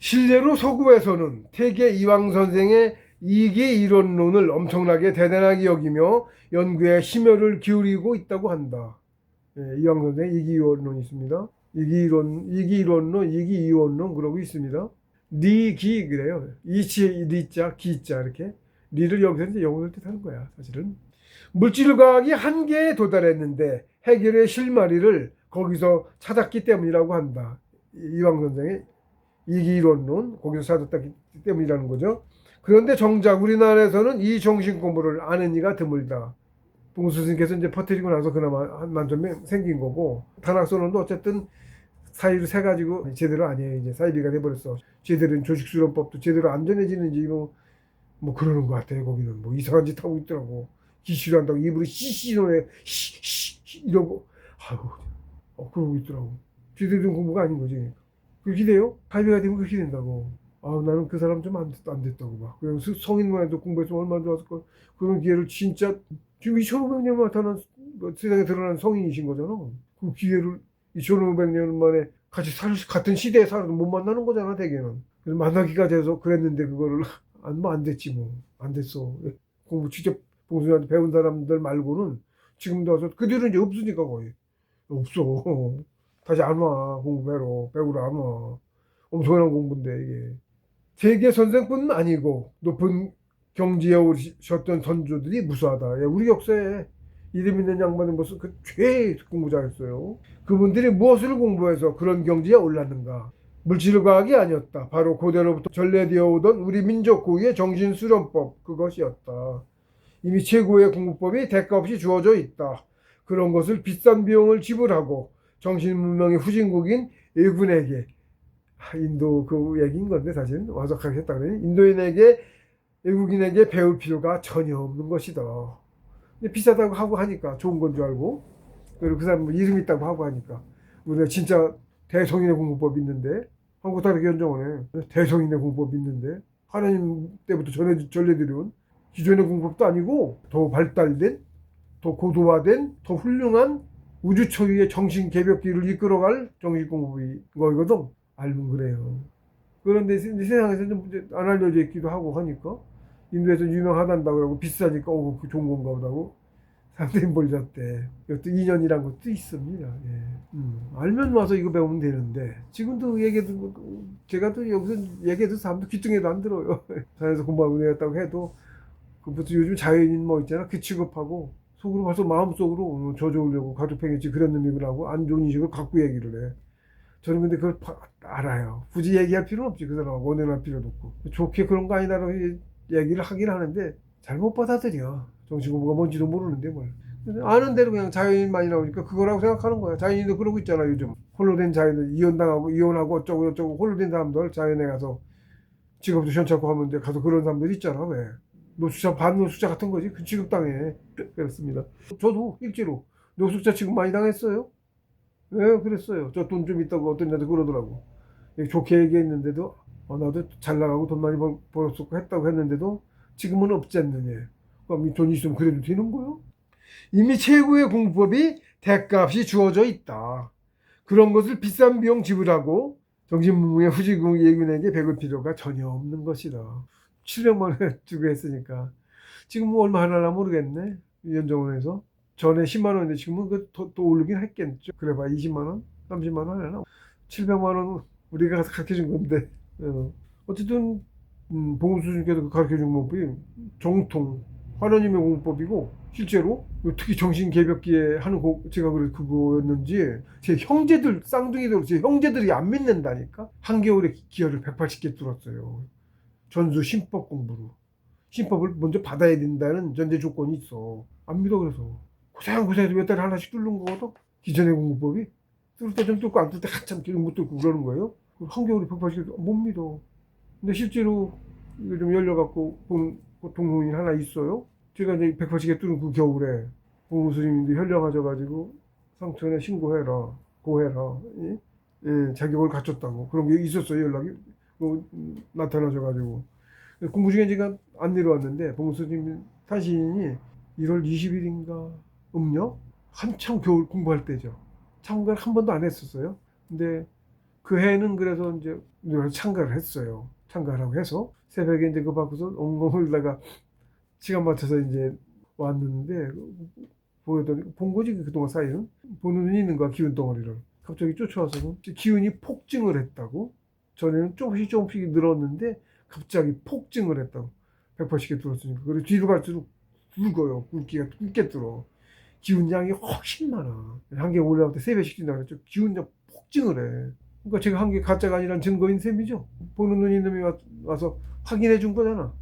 실제로 서구에서는 태계 이황 선생의 이기 이론론을 엄청나게 대단하게 여기며 연구에 심혈을 기울이고 있다고 한다. 예, 이황 선생의 이기 이론론이 있습니다. 이기 이론론, 이기 이론론 그러고 있습니다. 니기 그래요. 이치 리자 기자 이렇게 리를 여기서 이제 영어를 뜻하는 거야 사실은. 물질과학이 한계에 도달했는데 해결의 실마리를 거기서 찾았기 때문이라고 한다. 이황 선생의 이기론론 거기서 찾았기 때문이라는 거죠. 그런데 정작 우리나라에서는 이 정신 공부를 아는 이가 드물다. 봉수 스님께서 이제 퍼뜨리고 나서 그나마 한 만점에 생긴 거고, 단학선언도 어쨌든 사유를 세 가지고 제대로 아니에요. 이제 사유비가 돼버렸어. 제대로 조직수련법도 제대로 안 전해지는지 뭐 그러는 것 같아요. 거기는 뭐 이상한 짓 하고 있더라고. 기시를 한다고 입으로 씨씨 노래 씨 이러고 아유 그러고 있더라고. 제대로 된 공부가 아닌 거지. 그렇게 돼요? 사유비가 되면 그렇게 된다고. 아 나는 그 사람 좀 안 됐다고 막. 그냥 성인만 해도 공부했으면 얼마나 좋았을까. 그런 기회를 진짜 지금 2,500년 나타난 세상에 드러난 성인이신 거잖아. 그 기회를 2,500년 만에 같은 시대에 살아도 못 만나는 거잖아, 대개는. 그래서 만나기가 돼서 그랬는데 그거를 안 됐지 뭐. 안 됐어. 공부 직접 봉순이한테 배운 사람들 말고는 지금도 와서 그 뒤로 이제 없으니까 거의. 없어. 다시 안 와. 배우러 안 와. 엄청난 공부인데 이게. 세계 선생뿐 아니고 높은 경지에 오르셨던 선조들이 무수하다. 야, 우리 역사에 이름 있는 양반이 무슨 그 최 공부자였어요. 그분들이 무엇을 공부해서 그런 경지에 올랐는가? 물질과학이 아니었다. 바로 고대로부터 전래되어 오던 우리 민족 고유의 정신수련법 그것이었다. 이미 최고의 공부법이 대가 없이 주어져 있다. 그런 것을 비싼 비용을 지불하고 정신문명의 후진국인 일군에게 인도 그 얘기인 건데 사실 와석하게 했다 그러니 인도인에게 외국인에게 배울 필요가 전혀 없는 것이다. 근데 비싸다고 하고 하니까 좋은 건 줄 알고 그리고 그 사람 뭐 이름 있다고 하고 하니까 우리가 진짜 대성인의 공부법이 있는데 한국다르기연정원에 대성인의 공부법이 있는데 하나님 때부터 전해드려온 기존의 공부법도 아니고 더 발달된 더 고도화된 더 훌륭한 우주 초유의 정신 개벽기를 이끌어갈 정신 공부인 거거든. 알면 그래요. 그런데 세상에서 좀 안 알려져 있기도 하고 하니까 인도에서 유명하단다고 그러고 비싸니까 그 좋은 건가 보다고 사람들이 몰렸대. 이것도 인연이란 것도 있습니다. 예. 알면 와서 이거 배우면 되는데 지금도 얘기해도 제가 또 여기서 얘기해도 사람도 귀뚱해도 안 들어요. 자연에서 공부하고 내렸다고 해도 그부터 요즘 자연인 뭐 있잖아 그 취급하고 속으로 가서 마음속으로 저 좋으려고 가족팽이지 그런 놈이구나 하고 안 좋은 인식을 갖고 얘기를 해. 저는 근데 그걸 알아요. 굳이 얘기할 필요는 없지. 그 사람하고 원해할 필요도 없고. 좋게 그런 거 아니다라고 얘기를 하긴 하는데 잘못 받아들여. 정신공부가 뭔지도 모르는데 뭘. 아는 대로 그냥 자연인만이 나오니까 그거라고 생각하는 거야. 자연인도 그러고 있잖아 요즘. 홀로 된 자연인 이혼하고 어쩌고 저쩌고 홀로 된 사람들 자연에 가서 직업도 시원찮고 하면 돼. 가서 그런 사람들 있잖아. 왜. 노숙자 반노숙자 같은 거지. 그 취급당해. 그렇습니다. 저도 일지로 노숙자 취급 많이 당했어요. 왜 그랬어요. 저 돈 좀 있다고 어떤 애들 그러더라고. 좋게 얘기했는데도 나도 잘 나가고 돈 많이 벌었었고 했다고 했는데도 지금은 없지 않느냐. 그럼 이 돈 있으면 그래도 되는 거요? 이미 최고의 공부법이 대가없이 주어져 있다. 그런 것을 비싼 비용 지불하고 정신문명의 후지국 예군에게 배울 필요가 전혀 없는 것이다. 700만 원 주고 했으니까 지금 뭐 얼마 하나 모르겠네. 연정원에서 전에 10만 원인데 지금은 더 오르긴 했겠죠. 그래봐 20만 원, 30만 원 하나. 700만 원 우리가 가르쳐 준 건데. 어쨌든 봉수님께서 가르쳐 준 공법이 정통 하나님의 공법이고 실제로 특히 정신개벽기에 하는 제가 그래 그거였는지 제 형제들 쌍둥이들 제 형제들이 안 믿는다니까. 한겨울에 기혈을 180개 뚫었어요. 전수 신법 공부로. 신법을 먼저 받아야 된다는 전제 조건이 있어. 안 믿어 그래서. 고생해서 몇 달에 하나씩 뚫는 거거든. 기존의 공부법이. 뚫을 때 좀 뚫고 안 뚫을 때 한참 계속 못 뚫고 그러는 거예요. 한겨울에 180개 못 믿어. 근데 실제로 이거 좀 열려갖고 본 동호인 하나 있어요. 제가 이제 180개 뚫은 그 겨울에 봉스님인데 현령하셔가지고 상천에 신고해라, 고해라, 예, 자격을 갖췄다고 그런 게 있었어요. 연락이 나타나셔가지고 공부 중에 제가 안 내려왔는데 봉스님 탄신이 1월 20일인가 음력 한참 겨울 공부할 때죠. 참가를 한 번도 안 했었어요. 근데 그 해는 그래서 이제 참가를 했어요. 참가라고 해서 새벽에 이제 그거 받고서 엉엉 울다가 시간 맞춰서 이제 왔는데 보였더니 본 거지 그동안 사이는 보는 눈이 있는 거야 기운 덩어리를. 갑자기 쫓아와서는 기운이 폭증을 했다고. 전에는 조금씩 늘었는데 갑자기 폭증을 했다고. 180개 들었으니까. 그리고 뒤로 갈수록 굵어요. 굵기가 굵게 들어. 기운량이 훨씬 많아. 한 개 올라올 때 3배씩 뛴다 그랬죠. 기운량 폭증을 해. 그러니까 제가 한 게 가짜가 아니란 증거인 셈이죠. 보는 눈이 있는 놈이 와서 확인해 준 거잖아.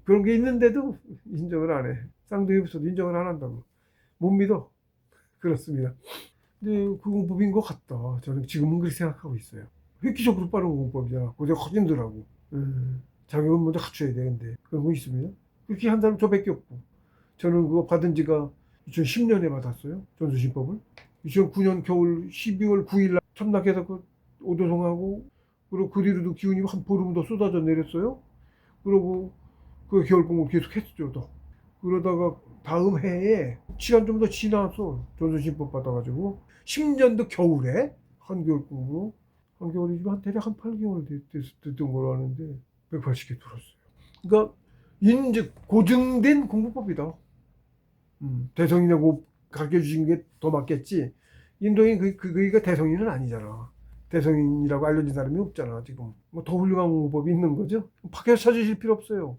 그런 게 있는데도 인정을 안 해. 쌍둥이 없어도 인정을 안 한다고. 못 믿어. 그렇습니다. 근데 그 공법인 것 같다. 저는 지금은 그렇게 생각하고 있어요. 획기적으로 빠른 공법이잖아. 그게 확 힘들하고. 자격은 먼저 갖춰야 돼. 근데 그런 거 있습니다. 그렇게 한 사람 저밖에 없고. 저는 그거 받은 지가 2010년에 받았어요. 전수신법을. 2009년 겨울 12월 9일 날 첫날에서 그 오도송하고 그리고 그 뒤로도 기운이 한 보름 더 쏟아져 내렸어요. 그러고 그 겨울 공부 계속 했죠. 또. 그러다가 다음 해에 시간 좀 더 지나서 전수신법 받아가지고 10년도 겨울에 한겨울 공부 한겨울이지만 대략 한 8개월 됐던 걸로 아는데 180개 들었어요. 그러니까 인즉 고증된 공부법이다. 대성이라고 가르쳐 주신 게 더 맞겠지. 인도인 그가 대성인은 아니잖아. 대성인이라고 알려진 사람이 없잖아 지금. 뭐 더 훌륭한 공부법이 있는 거죠. 밖에서 찾으실 필요 없어요.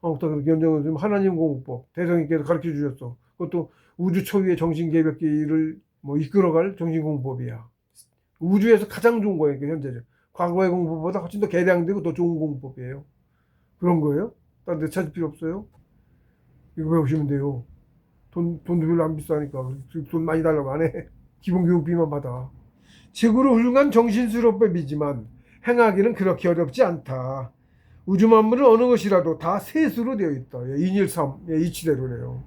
그렇게 연정은 좀 하나님 공부법 대성인께서 가르쳐 주셨어. 그것도 우주 초유의 정신개벽기를 뭐 이끌어갈 정신공부법이야. 우주에서 가장 좋은 거예요 현재는. 과거의 공부보다 훨씬 더 개량되고 더 좋은 공부법이에요. 그런 거예요. 딴 데 찾을 필요 없어요. 이거 배우시면 돼요. 돈도 별로 안 비싸니까 돈 많이 달라고 안 해. 기본 교육비만 받아. 책으로 훌륭한 정신수로법이지만 행하기는 그렇게 어렵지 않다. 우주 만물은 어느 것이라도 다 셋으로 되어 있다. 인일삼 이치대로래요.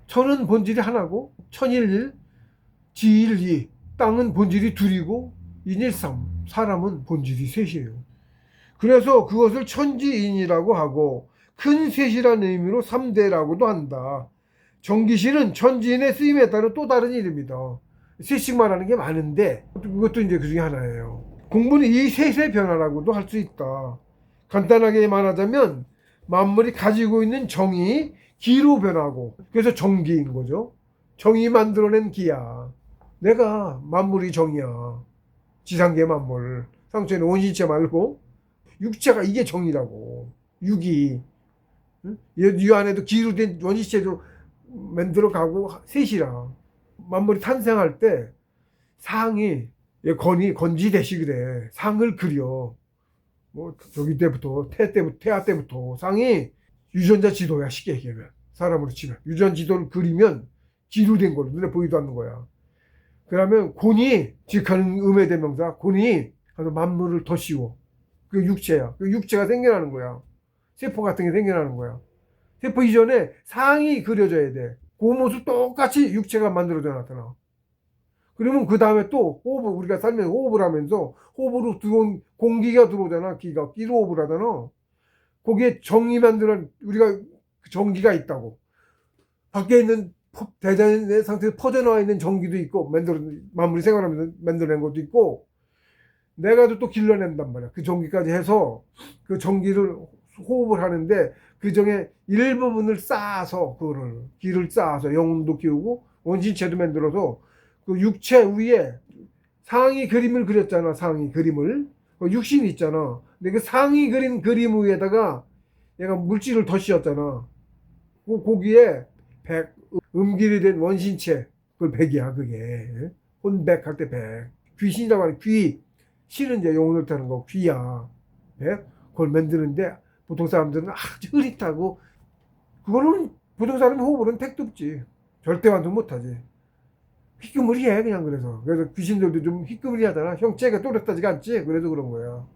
천은 본질이 하나고 천일일, 지일이, 땅은 본질이 둘이고 인일삼, 사람은 본질이 셋이에요. 그래서 그것을 천지인이라고 하고 큰 셋이라는 의미로 삼대라고도 한다. 정기신은 천지인의 쓰임에 따른 또 다른 이름이다. 셋씩 말하는 게 많은데 그것도 이제 그 중에 하나예요. 공부는 이 셋의 변화라고도 할 수 있다. 간단하게 말하자면 만물이 가지고 있는 정이 기로 변하고 그래서 정기인 거죠. 정이 만들어낸 기야. 내가 만물이 정이야. 지상계 만물. 상처에는 원신체 말고 육체가 이게 정이라고. 육이. 이 안에도 기로 된 원신체로 만들어가고 셋이라. 만물이 탄생할 때 상이 건지대식이래. 상을 그려. 뭐 저기 때부터 태아 때부터 상이 유전자 지도야. 쉽게 얘기하면 사람으로 치면 유전 지도를 그리면 기로 된 걸로 눈에 보이도 않는 거야. 그러면 곤이 직하는 음의 대명사 곤이 가서 만물을 더 씌워. 그 육체야. 그 육체가 생겨나는 거야. 세포 같은 게 생겨나는 거야. 세포 이전에 상이 그려져야 돼. 그 모습 똑같이 육체가 만들어져 나타나. 그러면 그 다음에 또 호흡을 우리가 살면서 호흡을 하면서 호흡으로 들어온 공기가 들어오잖아. 기로 호흡을 하잖아. 거기에 정이 만드는 우리가 전기가 있다고. 밖에 있는 대장의 상태에서 퍼져나와 있는 전기도 있고 만물이 생활하면서 만들어낸 것도 있고 내가 또 길러낸단 말이야. 그 전기까지 해서 그 전기를 호흡을 하는데 그 중에 일부분을 쌓아서 그거를 기를 쌓아서 영혼도 키우고 원신체도 만들어서 그 육체 위에 상이 그림을 그렸잖아. 상이 그림을 육신이 있잖아. 근데 그 상이 그린 그림 위에다가 얘가 물질을 더 씌웠잖아. 거기에 음길이 된 원신체 그걸 백이야. 그게 혼백할 때 백. 귀신이라고 하는 귀 신은 이제 영혼을 타는 거 귀야. 백 그걸 만드는데 보통 사람들은 아주 흐릿하고 그거는 보통 사람이 호흡으로는 택도 없지. 절대 완성 못하지. 희끄무리해 그냥. 그래서 귀신들도 좀 희끄무리하잖아. 형체가 또렷하지가 않지. 그래서 그런 거야.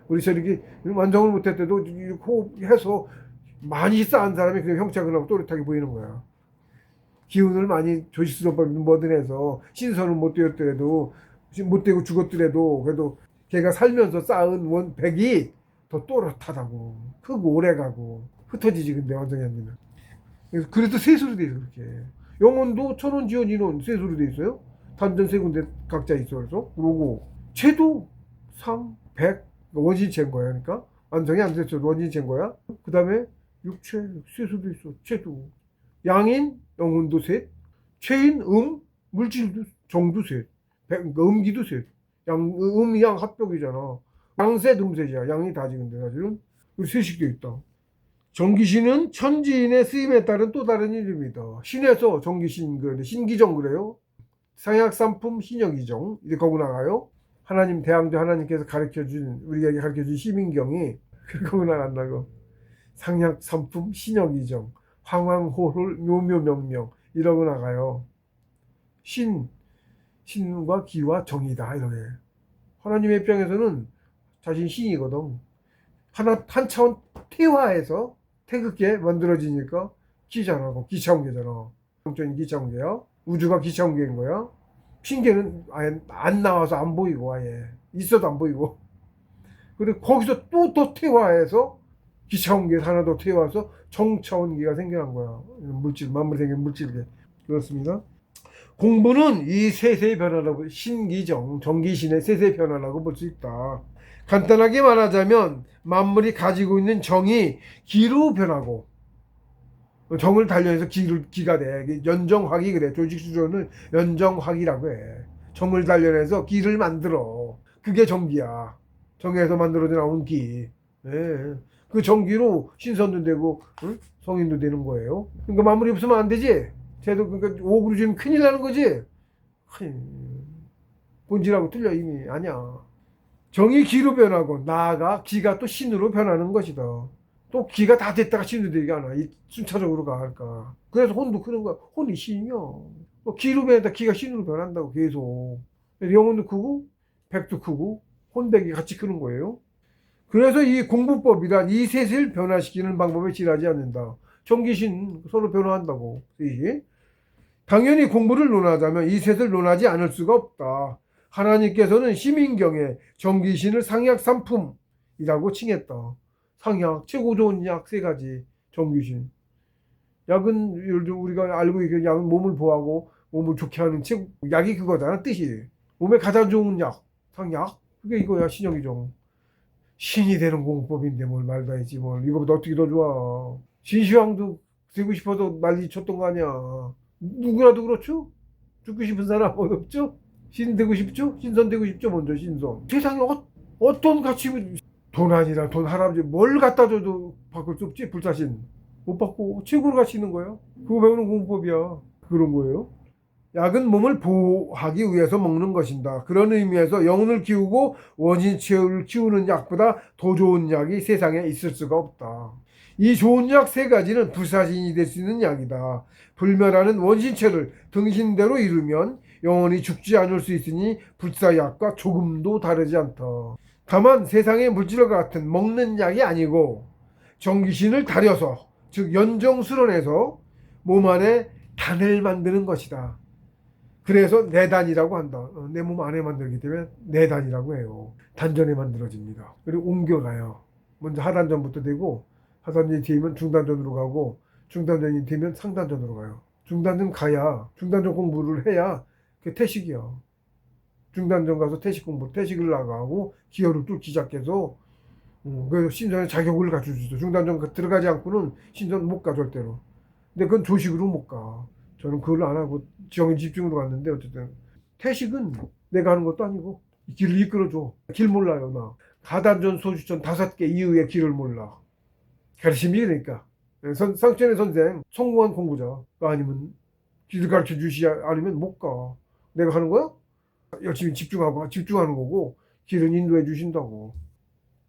우리 저렇게 완성을 못했대도 호흡해서 많이 쌓은 사람이 그냥 형체가 그냥 또렷하게 보이는 거야. 기운을 많이 조실스럽게 뭐든 해서 신선을 못 되었더라도 못 되고 죽었더라도 그래도 걔가 살면서 쌓은 원백이 더 또렷하다고. 크고 오래가고 흩어지지. 근데 완성이 안 되면. 그래서 셋으로 돼 있어. 그렇게 영혼도 천원 지원 인원 셋으로 돼 있어요. 단전 세 군데 각자 있어. 그래서 그러고 채도, 상, 백, 원신체인 거야. 그러니까 완성이 안 됐죠. 원신체인 거야. 그 다음에 육체, 쇠수도 있어. 채도. 양인, 영혼도 셋. 체인, 물질도, 정도 셋. 음기도 셋. 양 합벽이잖아. 양셋, 음셋이야. 양이 다지, 근데 사실은. 셋이 돼 있다. 정기신은 천지인의 쓰임에 따른 또 다른 이름이다. 신에서 정기신, 신기정 그래요. 상약삼품 신여기정. 이제 거기 나가요. 하나님, 대왕조 하나님께서 가르쳐준, 우리에게 가르쳐준 시민경이 거기 나간다고. 상약삼품 신여기정. 황황호홀 묘묘명명. 이러고 나가요. 신과 기와 정이다. 이렇게. 하나님의 입장에서는 자신 신이거든. 한 차원 태화해서 태극기에 만들어지니까 기잖아. 기차원계잖아. 영적인 기차원계야. 우주가 기차원계인 거야. 핑계는 아예 안 나와서 안 보이고, 아예 있어도 안 보이고. 그리고 거기서 또 더 태화해서 기차원계 하나 더 태화해서 정차원계가 생겨난 거야. 물질, 만물 생긴 물질계. 그렇습니다. 공부는 이 세세의 변화라고, 신기정, 정기신의 세세의 변화라고 볼 수 있다. 간단하게 말하자면 만물이 가지고 있는 정이 기로 변하고, 정을 단련해서 기가 돼. 연정화기 그래. 조직수조는 연정화기라고 해. 정을 단련해서 기를 만들어. 그게 정기야. 정에서 만들어져 나온 기. 예. 그 정기로 신선도 되고, 응? 성인도 되는 거예요. 그러니까 만물이 없으면 안 되지. 쟤도 그러니까 오그로 지금 큰일 나는 거지. 본질하고 틀려 이미. 아니야. 정이 기로 변하고 나아가 기가 또 신으로 변하는 것이다. 또 기가 다 됐다가 신으로 되게 하나. 순차적으로 갈까. 그래서 혼도 그런 거야. 혼이 신이야. 기로 변했다 기가 신으로 변한다고 계속. 영혼도 크고 백도 크고 혼백이 같이 크는 거예요. 그래서 이 공부법이란 이 셋을 변화시키는 방법에 지나지 않는다. 정기신 서로 변화한다고. 당연히 공부를 논하자면 이 셋을 논하지 않을 수가 없다. 하나님께서는 시민경에 정기신을 상약 삼품이라고 칭했다. 상약, 최고 좋은 약 세 가지. 정기신. 약은 예를 들어 우리가 알고 있는 약은 몸을 보호하고 몸을 좋게 하는 최고 약이 그거잖아, 뜻이. 몸에 가장 좋은 약, 상약. 그게 이거야, 신영이정. 신이 되는 공법인데 뭘 말도 하지 뭘. 이거보다 어떻게 더 좋아. 신시황도 되고 싶어서 난리 쳤던 거 아니야. 누구라도 그렇죠? 죽고 싶은 사람 없죠? 신 되고 싶죠? 신선 되고 싶죠? 먼저 신선. 세상에 어떤 가치, 돈 아니라 돈 할아버지 뭘 갖다 줘도 바꿀 수 없지. 불사신 못 받고 최고로 가시는 거야. 그거 배우는 공법이야. 그런 거예요. 약은 몸을 보호하기 위해서 먹는 것인다. 그런 의미에서 영혼을 키우고 원신체를 키우는 약보다 더 좋은 약이 세상에 있을 수가 없다. 이 좋은 약 세 가지는 불사신이 될 수 있는 약이다. 불멸하는 원신체를 등신대로 이루면 영원히 죽지 않을 수 있으니 불사약과 조금도 다르지 않다. 다만 세상의 물질과 같은 먹는 약이 아니고 정기신을 다려서, 즉 연정수론해서 몸 안에 단을 만드는 것이다. 그래서 내단이라고 한다. 내 몸 안에 만들기 때문에 내단이라고 해요. 단전에 만들어집니다. 그리고 옮겨가요. 먼저 하단전부터 되고, 하단전이 되면 중단전으로 가고, 중단전이 되면 상단전으로 가요. 중단전 가야, 중단전 공부를 해야 그게 태식이야. 중단전 가서 태식 공부, 태식을 나가고 기혈을 뚫기 시작해서, 그래서 신선의 자격을 갖출 수 있어. 중단전 들어가지 않고는 신선 못 가, 절대로. 근데 그건 조식으로 못 가. 저는 그걸 안 하고 정인 집중으로 갔는데, 어쨌든 태식은 내가 하는 것도 아니고 길을 이끌어줘. 길 몰라요. 나 가단전 소주전 5개 이후에 길을 몰라. 가르침이 그러니까 상천의 선생 성공한 공부자 아니면 길을 가르쳐 주시 않으면 못 가. 내가 하는 거야? 열심히 집중하는 거고 길은 인도해 주신다고.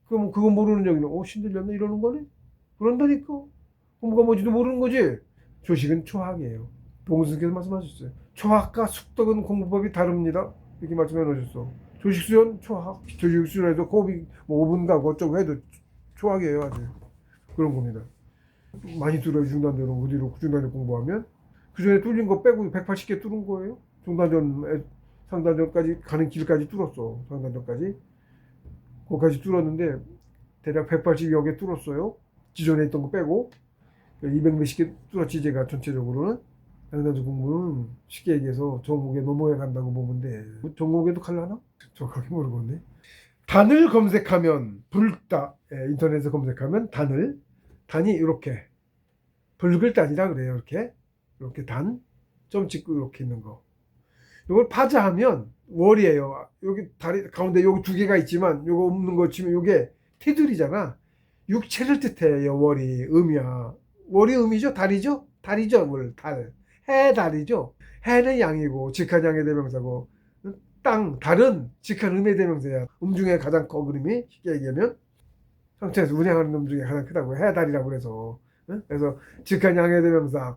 그럼 그거 모르는 여기는 신들렸네 이러는 거네? 그런다니까. 공부가 뭔지도 모르는 거지. 조식은 초학이에요. 동수께서 말씀하셨어요. 초학과 숙덕은 공부법이 다릅니다. 이렇게 말씀해 놓으셨어. 조식수련 초학. 조식수련에도 호흡이 5분 가고 어쩌고 해도 초학이에요. 아주 그런 겁니다. 많이 뚫어요. 중단전은 어디로 중단전 공부하면. 그 전에 뚫린 거 빼고 180개 뚫은 거예요. 중단전 상단전까지 가는 길까지 뚫었어. 상단전까지 거기까지 뚫었는데 대략 180여 개 뚫었어요. 기존에 있던 거 빼고 200 몇십 개 뚫었지. 제가 전체적으로는. 상단전 공부는 쉽게 얘기해서 전국에 넘어야 간다고 보면 돼. 전국에도 갈라나? 정확하게 모르겠네. 단을 검색하면 불다. 인터넷에 검색하면 단이 이렇게 붉을 단이라 그래요. 이렇게 단 점 찍고 이렇게 있는 거. 이걸 파자하면 월이에요. 여기 다리 가운데 여기 두 개가 있지만 요거 없는 거 치면 요게 테두리잖아. 육체를 뜻해요. 월이 음이야. 월이 음이죠. 달이죠. 월 달. 해 달이죠. 해는 양이고 직한 양의 대명사고 달은 직한 음의 대명사야. 중에 가장 큰 그림이 쉽게 얘기하면 성체에서 운행하는 놈 중에 가장 크다고 해 달이라고 그래서 그래서 직한 양의 대명사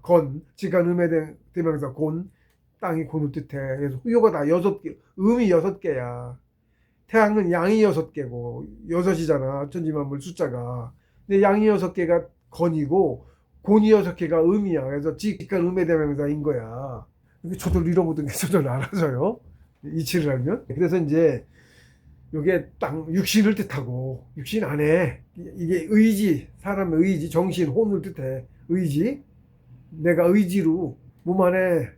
직한 음의 대명사 땅이 곤을 뜻해. 그래서 후요가 다 6개, 음이 6개야. 태양은 양이 6개고 6이잖아. 천지만물 숫자가. 근데 양이 6개가 건이고 곤이 6개가 음이야. 그래서 직간 음의 대명사인 거야. 저도 이런 것도 저도 알아서요. 이치를 알면. 그래서 이제 요게 육신을 뜻하고 육신 안에 이게 의지, 사람의 의지, 정신, 혼을 뜻해. 의지. 내가 의지로 몸 안에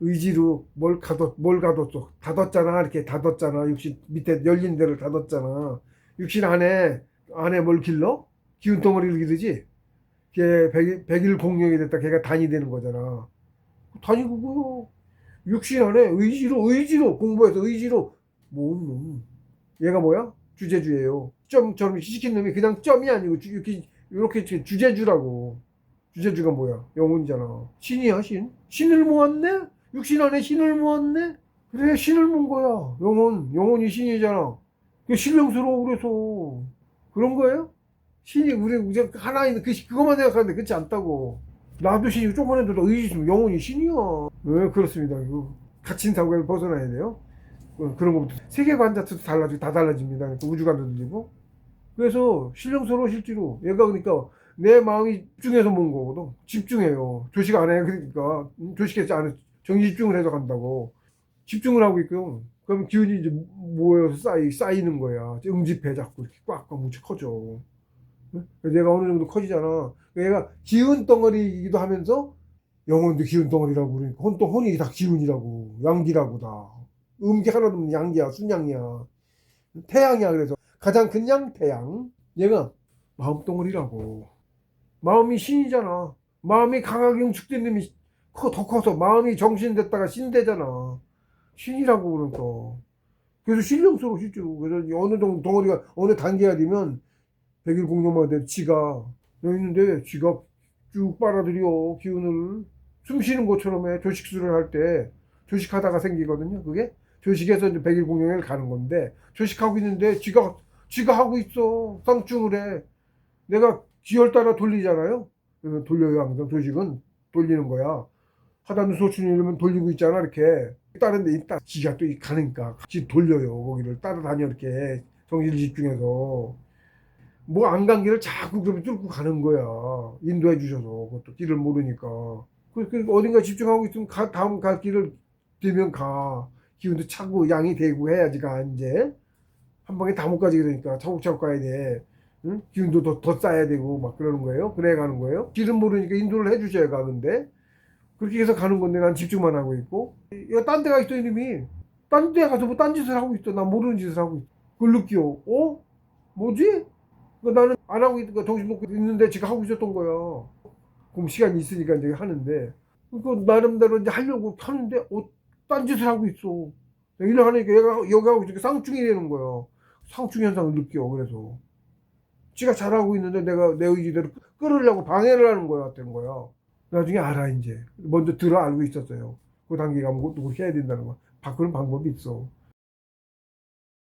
의지로 뭘 가뒀어. 닫았잖아. 이렇게 닫았잖아. 육신 밑에 열린 데를 닫았잖아. 육신 안에 뭘 길러? 기운 덩어리를 기르지. 걔 백일 공룡이 됐다. 걔가 단이 되는 거잖아. 단이 그거 육신 안에 의지로 공부해서 의지로 모은 얘가 뭐야? 주제주예요. 점처럼 시킨 놈이 그냥 점이 아니고 이렇게 주제주라고. 주제주가 뭐야? 영혼이잖아. 신이야, 신. 신을 모았네? 육신 안에 신을 모았네? 그래, 신을 모은 거야. 영혼이 신이잖아. 그 신령스러워, 그래서. 그런 거예요? 신이, 우리 하나 있는, 그것만 생각하는데, 그렇지 않다고. 나도 신이고, 조금만 해도 의지 있으면 영혼이 신이야. 네, 그렇습니다. 갇힌 사고에서 벗어나야 돼요. 그런 것부터. 세계관 자체도 다 달라집니다. 우주관도 들리고. 그래서 신령스러워, 실제로. 얘가 그러니까, 내 마음이 집중해서 모은 거거든. 집중해요. 조식 안 해. 그러니까 조식해서 안 해. 정신 집중을 해서 간다고. 집중을 하고 있고 그러면 기운이 이제 모여서 쌓이는 거야. 응집해 자꾸 이렇게 꽉꽉 뭉쳐 커져. 그래서 얘가 어느 정도 커지잖아. 얘가 기운 덩어리이기도 하면서 영혼도 기운 덩어리라고 그러니까 혼이 다 기운이라고 양기라고 다. 음기 하나도 없는 양기야. 순양이야. 태양이야. 그래서 가장 큰 양 태양. 얘가 마음 덩어리라고. 마음이 신이잖아. 마음이 강하게 응축된 놈이 더 커서 마음이 정신 됐다가 신 되잖아. 신이라고 그러니까. 그래서 신령스러워 실제로. 그래서 어느 정도 덩어리가 어느 단계가 되면 백일 공룡만 돼 지가 여기 있는데 지가 쭉 빨아들여 기운을 숨 쉬는 것처럼 해. 조식술을 할 때 조식하다가 생기거든요. 그게 조식에서 이제 백일 공룡에 가는 건데 조식하고 있는데 지가 하고 있어. 쌍충을 해. 내가 기혈 따라 돌리잖아요. 그래서 돌려요. 항상 조식은 돌리는 거야. 하단도 소춘이 이러면 돌리고 있잖아. 이렇게 다른 데 있다 지가 또 가니까 같이 돌려요. 거기를 따라다녀. 이렇게 정신 집중해서 뭐 안 간 길을 자꾸 그러면 뚫고 가는 거야. 인도해 주셔서. 그것도 길을 모르니까 어딘가 집중하고 있으면 다음 갈 길을 들면 가. 기운도 차고 양이 되고 해야지 가. 이제 한 방에 다 못 가지. 그러니까 차곡차곡 가야 돼. 응? 기운도 더 쌓아야 되고 막 그러는 거예요. 그래 가는 거예요. 길은 모르니까 인도를 해주셔야 가는데 그렇게 해서 가는 건데 난 집중만 하고 있고 얘가 딴 데 가 있어. 이놈이 딴 데 가서 뭐 딴 짓을 하고 있어. 난 모르는 짓을 하고 있어. 그걸 느껴. 뭐지? 나는 안 하고 있는 거 정신 놓고 있는데 지가 하고 있었던 거야. 그럼 시간이 있으니까 이제 하는데 그 나름대로 이제 하려고 하는데 딴 짓을 하고 있어. 일을 하니까 얘가 여기 하고 있으니까 쌍충이 되는 거야. 상충 현상을 느껴. 그래서 지가 잘하고 있는데 내가 내 의지대로 끌으려고 방해를 하는 거야. 되는 거야. 나중에 알아. 이제 먼저 알고 있었어요. 그 단계 가면 그것도 해야 된다는 거. 바꾸는 방법이 있어.